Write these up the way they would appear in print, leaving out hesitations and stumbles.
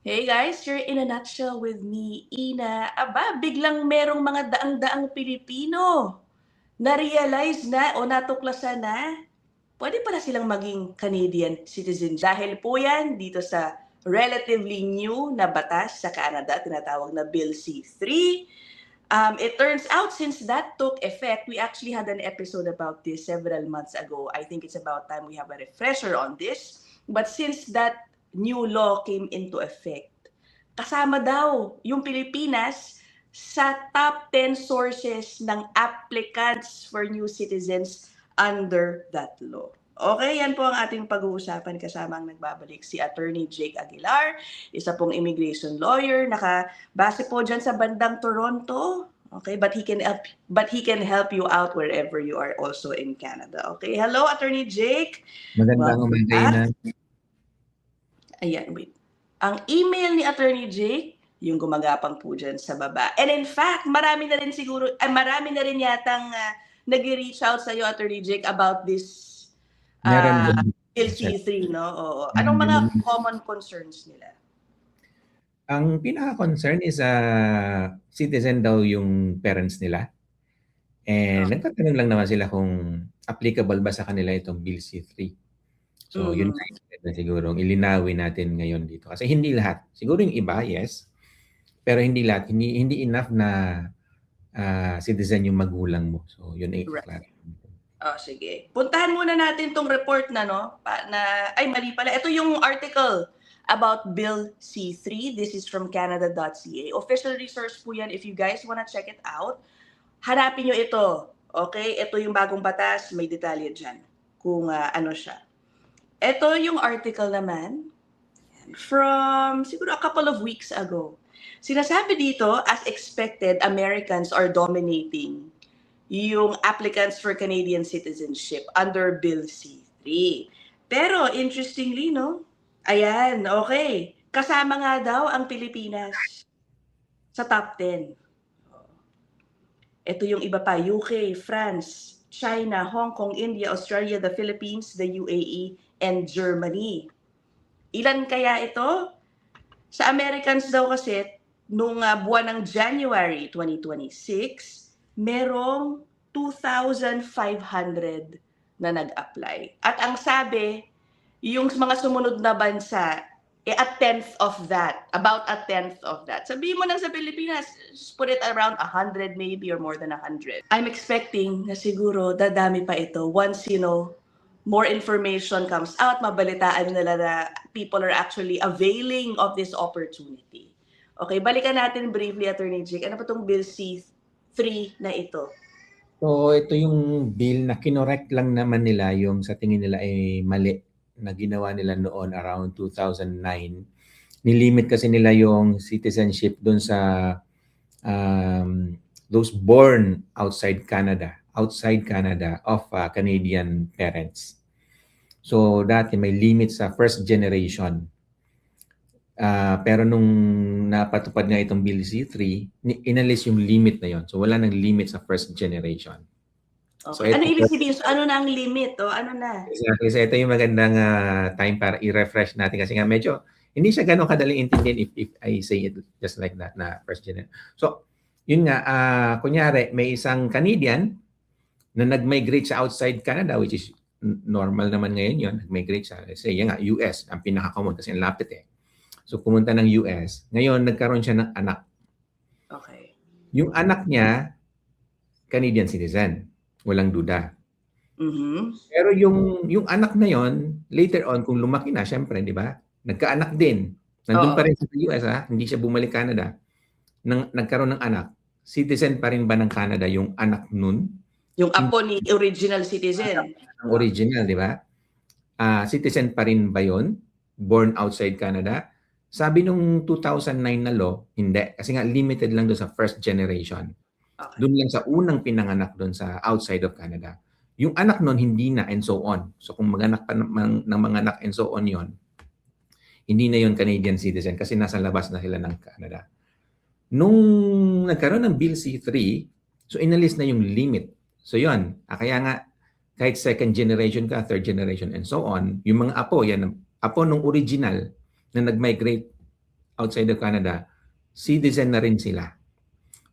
Hey guys, you're in a nutshell with me, Ina. Aba, biglang merong mga daang-daang Pilipino na-realize na o natuklasan na pwede pala silang maging Canadian citizen. Dahil po yan dito sa relatively new na batas sa Canada, tinatawag na Bill C-3. It turns out since that took effect, we actually had an episode about this several months ago. I think it's about time we have a refresher on this. But since that new law came into effect, kasama daw yung Pilipinas sa top 10 sources ng applicants for new citizens under that law. Okay, yan po ang ating pag-uusapan kasama ang nagbabalik si Attorney Jake Aguilar, isa pong immigration lawyer, nakabase po dyan sa bandang Toronto. Okay, but he can help you out wherever you are also in Canada. Okay, hello Attorney Jake. Magandang Welcome umaga back. na. Ayan, wait. Ang email ni Attorney Jake, yung gumagapang po dyan sa baba. And in fact, marami na rin yatang nag-reach out sa iyo, Attorney Jake, about this Meron din. Bill C-3, no? Oo. Anong mga common concerns nila? Ang pinaka-concern is citizen daw yung parents nila. And nagtatanong lang naman sila kung applicable ba sa kanila itong Bill C-3. So yun na siguro ilinawin natin ngayon dito. Kasi hindi lahat. Siguro yung iba, yes. Pero hindi lahat. Hindi enough na citizen yung magulang mo. So yun ay Right. Sige. Puntahan muna natin tong report na, no? Ay, mali pala. Ito yung article about Bill C-3. This is from Canada.ca. Official resource po yan if you guys wanna check it out. Hanapin nyo ito. Okay? Ito yung bagong batas. May detalye dyan. Kung ano siya. Ito yung article naman from siguro a couple of weeks ago. Sinasabi dito, as expected, Americans are dominating yung applicants for Canadian citizenship under Bill C-3. Pero interestingly, no? Ayan, okay. Kasama nga daw ang Pilipinas sa top 10. Ito yung iba pa, UK, France, China, Hong Kong, India, Australia, the Philippines, the UAE, and Germany. Ilan kaya ito? Sa Americans daw kasi, nung buwan ng January 2026, merong 2,500 na nag-apply. At ang sabi, yung mga sumunod na bansa, about a tenth of that. Sabihin mo lang sa Pilipinas, just put it around 100 maybe or more than 100. I'm expecting na siguro dadami pa ito once, more information comes out, mabalitaan nila na people are actually availing of this opportunity. Okay, balikan natin briefly, Attorney Jake. Ano pa itong Bill C-3 na ito? So ito yung bill na kinorek lang naman nila yung sa tingin nila ay mali na ginawa nila noon around 2009. Nilimit kasi nila yung citizenship doon sa those born outside Canada of Canadian parents. So dati may limit sa first generation. Pero nung napatupad nga itong Bill C-3, inalis yung limit na yon. So wala nang limit sa first generation. Okay. So, ano ibig sabihin? So, ano na ang limit? Ano na? Exactly. So ito yung magandang time para i-refresh natin kasi nga medyo hindi siya ganun kadaling intindihin if I say it just like that na first generation. So, yun nga, kunyari, may isang Canadian na nag-migrate sa outside Canada, which is normal naman ngayon yun, nag-migrate sa, let's say, yan nga, US, ang pinaka-common kasi ang lapit eh. So, pumunta ng US. Ngayon, nagkaroon siya ng anak. Okay. Yung anak niya, Canadian citizen. Walang duda. Pero yung anak na yon, later on, kung lumaki na, syempre, di ba? Nagkaanak din. Nandun pa rin sa US, hindi siya bumalik Canada. Nagkaroon ng anak. Citizen pa rin ba ng Canada yung anak nun? Yung apo ni original citizen. Ang original, di ba? Citizen pa rin ba yun? Born outside Canada? Sabi nung 2009 na law, hindi. Kasi nga limited lang doon sa first generation. Okay. Doon lang sa unang pinanganak doon sa outside of Canada. Yung anak nun, hindi na and so on. So kung maganak pa ng mga anak and so on yon, hindi na yon Canadian citizen kasi nasa labas na sila ng Canada. Nung nagkaroon ng Bill C-3, so inalis na yung limit. So yon, kaya nga kahit second generation ka, third generation and so on, yung mga apo, yan, apo nung original na nag-migrate outside of Canada, citizen na rin sila.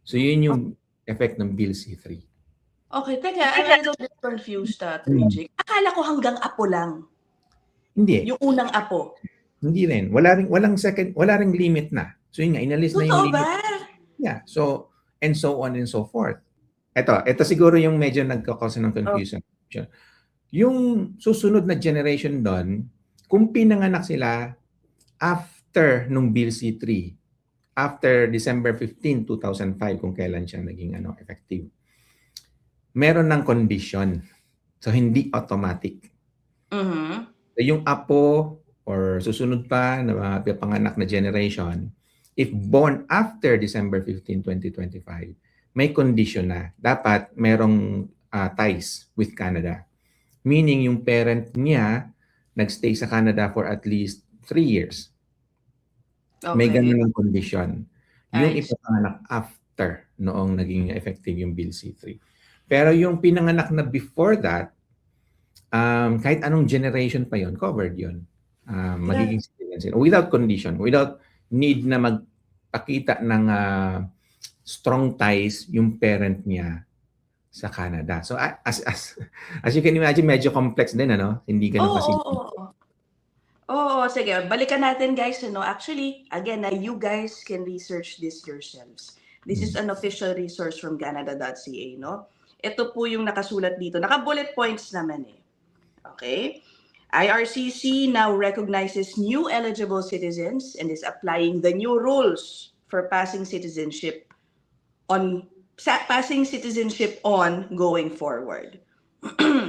So yun yung effect ng Bill C-3. Okay, teka, I'm a little bit confused, Attorney Jake. Akala ko hanggang apo lang. Hindi. Yung unang apo. Hindi rin. Wala ring limit na. So yun nga, inalis na yung Totoo limit. ba? Yeah. So, and so on and so forth. Ito siguro yung medyo nagkakause ng confusion. Yung susunod na generation doon, kung pinanganak sila after nung Bill C-3, after December 15, 2005, kung kailan siya naging effective, meron ng condition. So, hindi automatic. So, yung apo or susunod pa na mga panganak na generation, if born after December 15, 2025, may condition na. Dapat merong ties with Canada. Meaning, yung parent niya nagstay sa Canada for at least 3 years. Okay. May ganun ng condition. Yung Nice. ipapanganak after noong naging effective yung Bill C-3. Pero yung pinanganak na before that, kahit anong generation pa yon, covered yon. Magiging citizen sila. Without condition, without need na magpakita ng strong ties yung parent niya sa Canada. So as you can imagine, medyo complex din, Hindi ganun kasi. Oo, sige. Balikan natin, guys. Actually, again, you guys can research this yourselves. This is an official resource from Canada.ca, no? Ito po yung nakasulat dito. Naka-bullet points naman eh. Okay? IRCC now recognizes new eligible citizens and is applying the new rules for passing citizenship on going forward.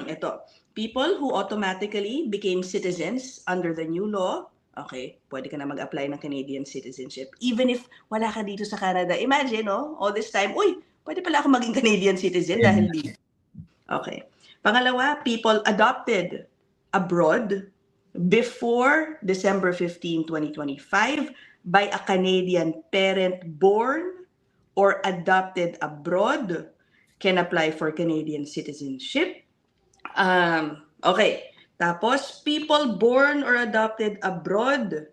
Ito. People who automatically became citizens under the new law, okay, pwede ka na mag-apply ng Canadian citizenship. Even if wala ka dito sa Canada. Imagine, all this time, pwede pala ako maging Canadian citizen dahil dito. Okay. Pangalawa, people adopted abroad before December 15, 2025 by a Canadian parent born or adopted abroad can apply for Canadian citizenship. Okay. Tapos, people born or adopted abroad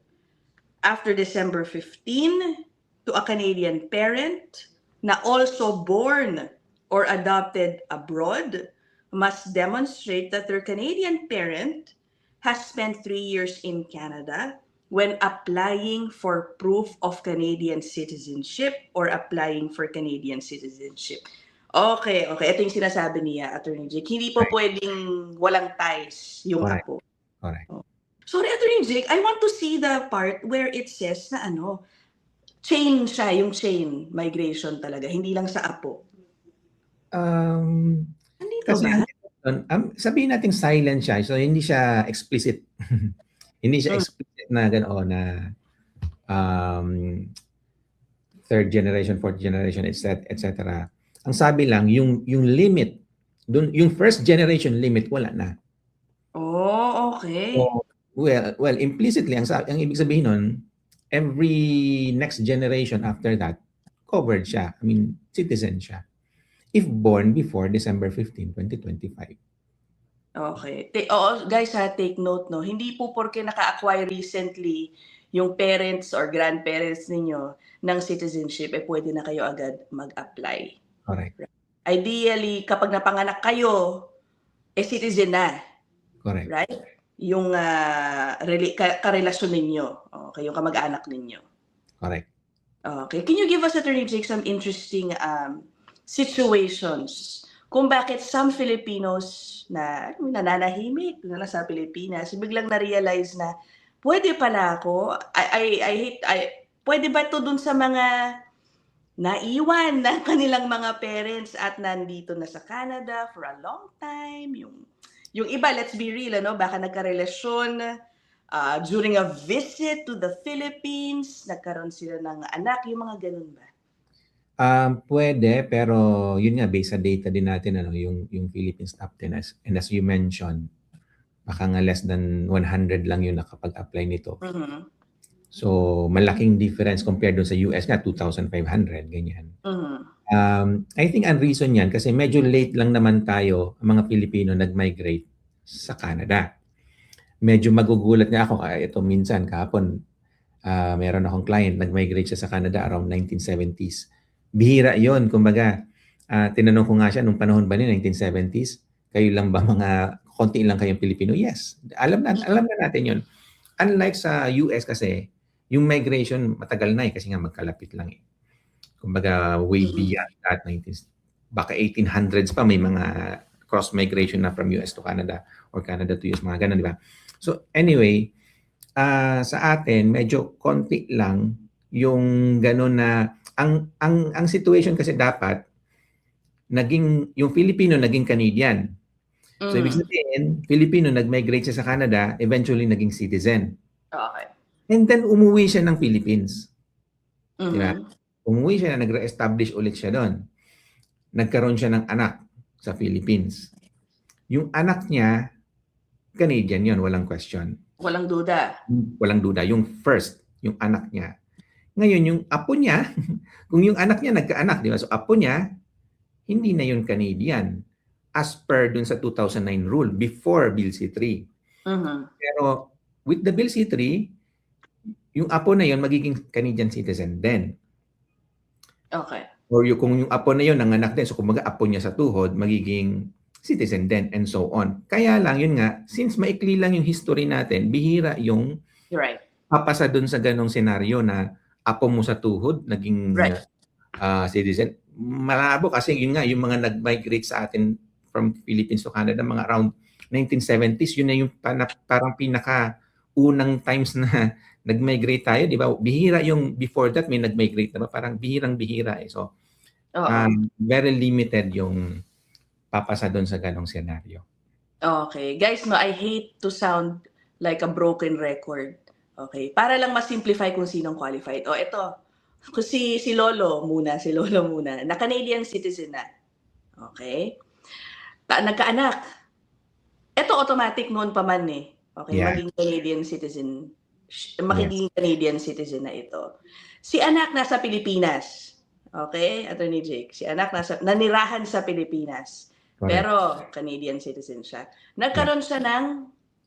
after December 15 to a Canadian parent na also born or adopted abroad must demonstrate that their Canadian parent has spent 3 years in Canada when applying for proof of Canadian citizenship or applying for Canadian citizenship. Okay. Ito yung sinasabi niya, Attorney Jake. Hindi po pwedeng walang ties yung apo. Correct. Sorry, Attorney Jake. I want to see the part where it says na chain siya, yung chain migration talaga. Hindi lang sa apo. Nandito Kasi ba? sabihin natin silent siya. So, hindi siya explicit. Hindi siya explicit na gano'n na third generation, fourth generation, etc. Ang sabi lang, yung limit, yung first generation limit, wala na. Oh, okay. So, well, implicitly, ang ibig sabihin nun, every next generation after that, covered siya. I mean, citizen siya. If born before December 15, 2025. Okay. Guys, take note, no? Hindi po porke naka-acquire recently yung parents or grandparents ninyo ng citizenship, pwede na kayo agad mag-apply. Correct. Ideally, kapag napanganak kayo, citizen na. Correct. Right? Yung karelasyon ninyo. Okay, yung kamag-anak ninyo. Correct. Okay. Can you give us, Attorney Jake, some interesting situations kung bakit some Filipinos na nananahimik na sa Pilipinas, biglang na-realize na pwede pala ako, pwede ba ito dun sa mga naiwan ng kanilang mga parents at nandito na sa Canada for a long time? Yung iba, let's be real, baka nagkarelasyon during a visit to the Philippines, nagkaroon sila ng anak, yung mga ganun ba? Pwede, pero yun nga, based sa data din natin, yung Philippines top 10, and as you mentioned, baka nga less than 100 lang yung nakapag-apply nito. Mm-hmm. So, malaking difference compared dun sa US nga, 2,500, ganyan. Mm-hmm. I think ang reason yan, kasi medyo late lang naman tayo, ang mga Pilipino, nag-migrate sa Canada. Medyo magugulat nga ako, ito minsan, kahapon, Meron akong client, nag-migrate siya sa Canada around 1970s. Bihira yon. Kumbaga, tinanong ko nga siya, nung panahon ba niya, 1970s, kayo lang ba konti lang kayong Pilipino? Yes. Alam na natin yon. Unlike sa US kasi, yung migration matagal na kasi nga magkalapit lang eh. Kumbaga, way beyond that, baka 1800s pa may mga cross-migration na from US to Canada or Canada to US, mga ganun, di ba? So anyway, sa atin, medyo konti lang yung gano'n na, ang situation kasi dapat, yung Filipino naging Canadian. So ibig sabihin, Filipino nag-migrate siya sa Canada, eventually naging citizen. Okay. And then umuwi siya ng Philippines. Mhm. Diba? Umuwi siya, nag-re-establish ulit siya doon. Nagkaroon siya ng anak sa Philippines. Yung anak niya, Canadian yon, walang question. Walang duda. Walang duda. Yung first, yung anak niya. Ngayon, yung apo niya, kung yung anak niya nagkaanak, di ba? So, apo niya, hindi na yun Canadian as per dun sa 2009 rule before Bill C-3. Pero with the Bill C-3, yung apo na yun magiging Canadian citizen din. Okay. Or kung yung apo na yun nanganak din, so kumbaga apo niya sa tuhod, magiging citizen din, and so on. Kaya lang, yun nga, since maikli lang yung history natin, bihira yung You're right. papasa dun sa ganong senaryo na apo mo sa tuhod, naging Right. Citizen. Malabo kasi yun nga, yung mga nag-migrate sa atin from Philippines to Canada, mga around 1970s, yun na yung parang pinaka-unang times na nag-migrate tayo, di ba? Bihira yung before that, may nag-migrate na ba? Parang bihirang-bihira eh. So, very limited yung papasa doon sa ganong senaryo. Okay. Guys, no, I hate to sound like a broken record. Okay. Para lang ma-simplify kung sinong qualified. O, ito. Kung si Lolo muna. Na Canadian citizen na. Okay. Nagkaanak. Ito automatic noon pa man eh. Okay. Yeah. Maging Canadian citizen. Magiging Canadian citizen na ito. Si anak nasa Pilipinas. Okay, Attorney Jake. Si anak nanirahan sa Pilipinas. Correct. Pero Canadian citizen siya. Nagkaroon siya ng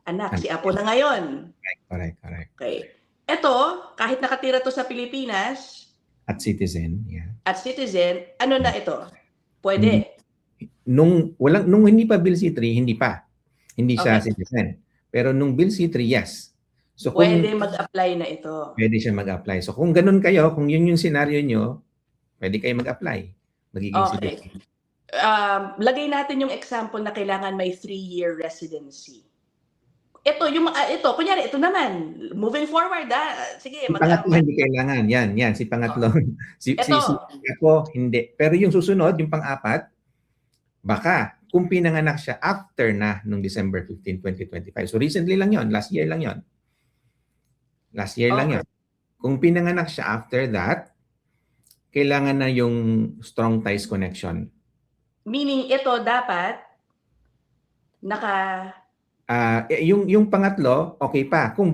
anak, si apo na ngayon. Correct. Okay. Ito, kahit nakatira to sa Pilipinas, at citizen, yeah. At citizen, ano na ito? Pwede. Nung hindi pa Bill C-3, hindi pa. Hindi siya citizen. Pero nung Bill C-3, yes. So pwede mag-apply na ito. Pwede siya mag-apply. So kung ganun kayo, kung yun yung scenario nyo, pwede kayo mag-apply. Magiging citizen. Lagay natin yung example na kailangan may 3-year residency. Ito, kunyari, ito naman. Moving forward, sige. Pangatlo, hindi kailangan. Yan, si pangatlo. Si ako, hindi. Pero yung susunod, yung pang-apat, baka, kung pinanganak siya after na nung December 15, 2025. So recently lang yon, last year lang yon. Lang yon. Kung pinanganak siya after that, kailangan na yung strong ties connection. Meaning, ito dapat yung pangatlo, okay pa. Kung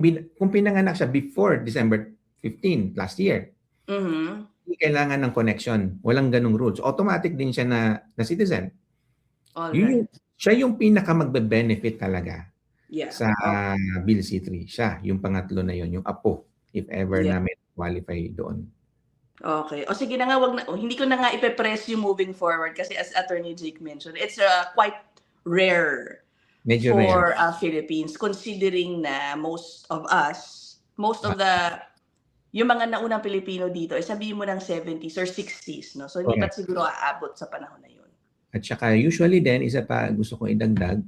pinanganak siya before December 15 last year, hindi kailangan ng connection. Walang ganung rules. Automatic din siya na citizen. Siya yung pinaka magbe-benefit talaga sa Bill C-3. Siya, yung pangatlo na yon, yung apo, if ever na may qualify doon. Okay. O sige na nga, hindi ko na nga ipe-press yung moving forward kasi as Attorney Jake mentioned, it's quite rare. Medyo for rare. Philippines, considering na most of yung mga naunang Pilipino dito, sabihin mo ng 70s or 60s, no? So hindi pa siguro aabot sa panahon na yun. At saka usually din, isa pa gusto kong idagdag,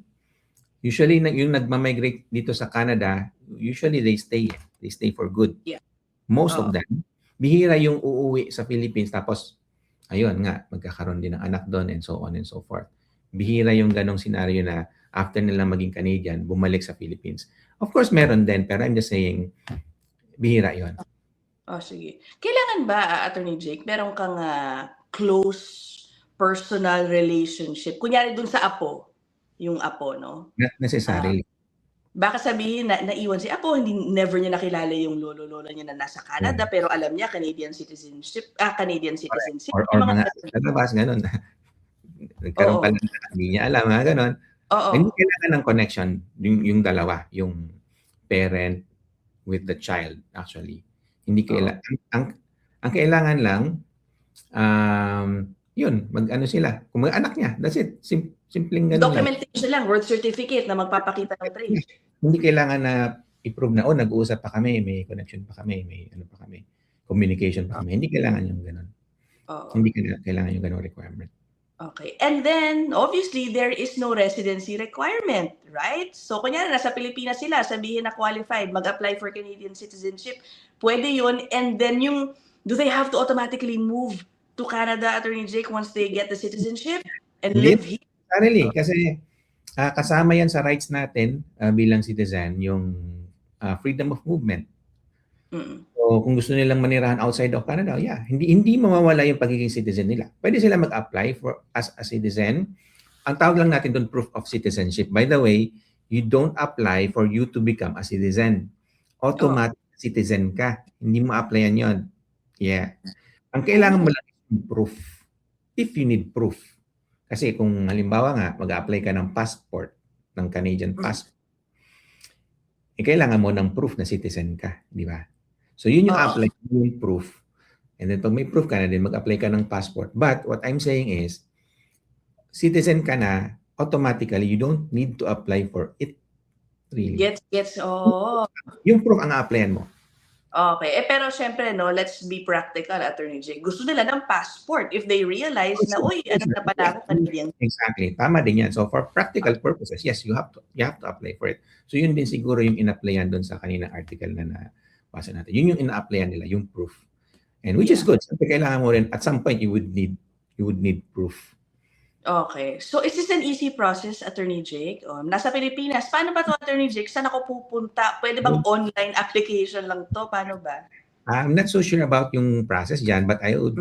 usually yung nagmamigrate dito sa Canada, usually they stay for good. Yeah. Most of them, bihira yung uuwi sa Philippines tapos, ayun nga, magkakaroon din ng anak doon and so on and so forth. Bihira yung ganong scenario na after nila maging Canadian, bumalik sa Philippines. Of course, meron din, pero I'm just saying, bihira yon. Sige. Kailangan ba, Attorney Jake, meron kang close personal relationship? Kunyari dun sa apo, yung apo, no? Not necessarily. Baka sabihin na naiwan si apo, never niya nakilala yung lolo-lola niya na nasa Canada, pero alam niya Canadian citizenship. Or mga labas, ganun. Nagkaroon pa lang, hindi niya alam, ganun. Hindi kailangan ng connection yung dalawa, yung parent with the child actually. Hindi Oo. ang kailangan lang, yun, mag-ano sila, kung mga anak niya, that's it. Simpleng ganun lang. Documentation lang, birth certificate na magpapakita ng trace. Hindi kailangan na i-prove na, nag-uusap pa kami, may connection pa kami, may ano pa kami, communication pa kami. Hindi kailangan yung ganun. Oo. Hindi kailangan yung ganung requirement. Okay. And then, obviously, there is no residency requirement, right? So, kunyari, nasa Pilipinas sila, sabihin na qualified, mag-apply for Canadian citizenship. Pwede yun. And then, do they have to automatically move to Canada, Attorney Jake, once they get the citizenship and Hindi, live here? sarili, kasi kasama yan sa rights natin bilang citizen, yung freedom of movement. Mm. So, kung gusto nilang manirahan outside of Canada, hindi mawawala yung pagiging citizen nila. Pwede sila mag-apply as a citizen. Ang tawag lang natin doon, proof of citizenship. By the way, you don't apply for you to become a citizen. Automatic citizen ka. Hindi mo applyan yon. Yeah. Ang kailangan mo lang is proof. If you need proof. Kasi kung halimbawa nga, mag-apply ka ng passport, ng Canadian passport, kailangan mo ng proof na citizen ka. Di ba? So, yun yung apply, yung proof. And then, pag may proof ka na din, mag-apply ka ng passport. But, what I'm saying is, citizen ka na, automatically, you don't need to apply for it. Really. Gets. Oh. Yung proof ang a-applyan mo. Okay. Pero syempre, no, let's be practical, Attorney Jake. Gusto nila ng passport if they realize na, ano na pala ako, Canadian. Exactly. Tama din yan. So, for practical purposes, yes, you have to apply for it. So, yun din siguro yung in-applyan doon sa kaninang article na nabasa natin. Yun yung in-applyan nila, yung proof. And which is good. Siyempre, kailangan mo rin, at some point, you would need proof. Okay. So, is this an easy process, Attorney Jake? Nasa Pilipinas. Paano ba to, Attorney Jake? Saan ako pupunta? Pwede bang online application lang to? Paano ba? I'm not so sure about yung process dyan, but I would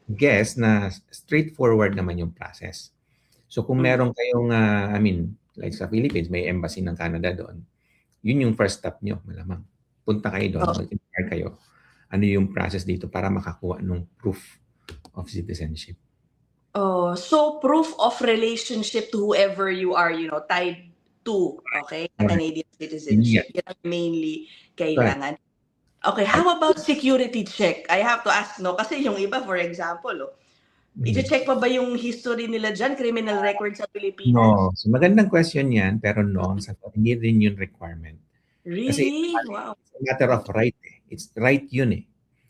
guess na straightforward naman yung process. So, kung meron kayong, like sa Philippines, may embassy ng Canada doon. Yun yung first step nyo, malamang. Punta kayo doon, mag-inquire kayo. Ano yung process dito para makakuha ng proof of citizenship. So proof of relationship to whoever you are, tied to, okay? Canadian citizenship. Yan ang mainly kailangan. Okay, how about security check? I have to ask, no? Kasi yung iba, for example, i-check pa ba yung history nila dyan, criminal record sa Pilipinas? No. So, magandang question yan, pero no, hindi rin yun requirement. Really? Kasi Wow. It's a matter of right. It's right yun eh.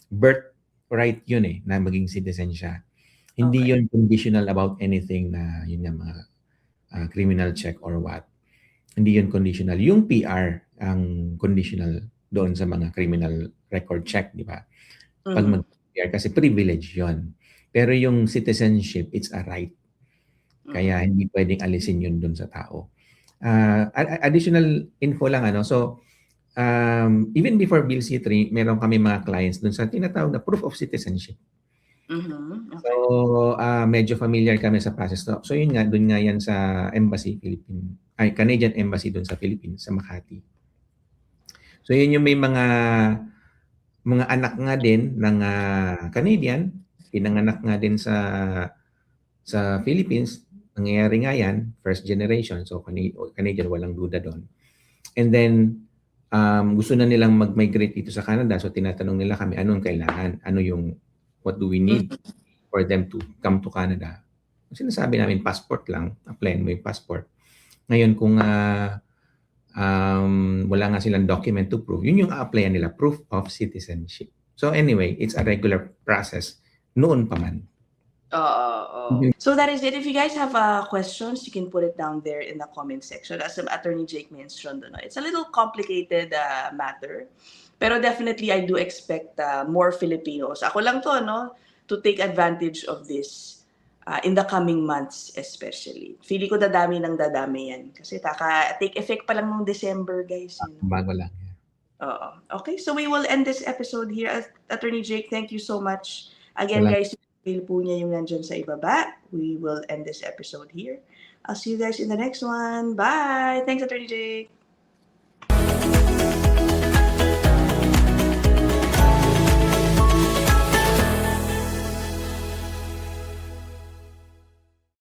Birth right yun eh, na maging citizen siya. Hindi yun conditional about anything na yun yung mga criminal check or what. Hindi yun conditional. Yung PR ang conditional doon sa mga criminal record check, di ba? Pag mag-PR, kasi privilege yun. Pero yung citizenship, it's a right. Kaya hindi pwedeng alisin yun doon sa tao. Additional info lang, so even before Bill C-3, meron kami mga clients doon sa tinatawag na proof of citizenship. Okay. So, medyo familiar kami sa process. So, yun nga, doon nga yan sa embassy, Canadian Embassy doon sa Philippines, sa Makati. So, yun yung may mga anak nga din ng Canadian, pinanganak nga din sa Philippines. Nangyayari nga yan, first generation. So, Canadian, walang duda doon. And then, gusto na nilang mag-migrate dito sa Canada. So, tinatanong nila kami, anong kailangan? What do we need for them to come to Canada? Sinasabi namin, passport lang. Applyan mo yung passport. Ngayon, kung wala nga silang document to prove, yun yung applyan nila, proof of citizenship. So anyway, it's a regular process. Noon pa man. So that is it. If you guys have questions, you can put it down there in the comment section. As Attorney Jake mentioned, it's a little complicated matter. Pero definitely, I do expect more Filipinos. Ako lang to, to take advantage of this in the coming months especially. Feeling ko dadami yan. Kasi take effect pa lang nung December, guys. Bago lang. Okay, so we will end this episode here. Attorney Jake, thank you so much. Again, guys, feel po niya yung nandyan sa ibaba. We will end this episode here. I'll see you guys in the next one. Bye! Thanks, Attorney Jake.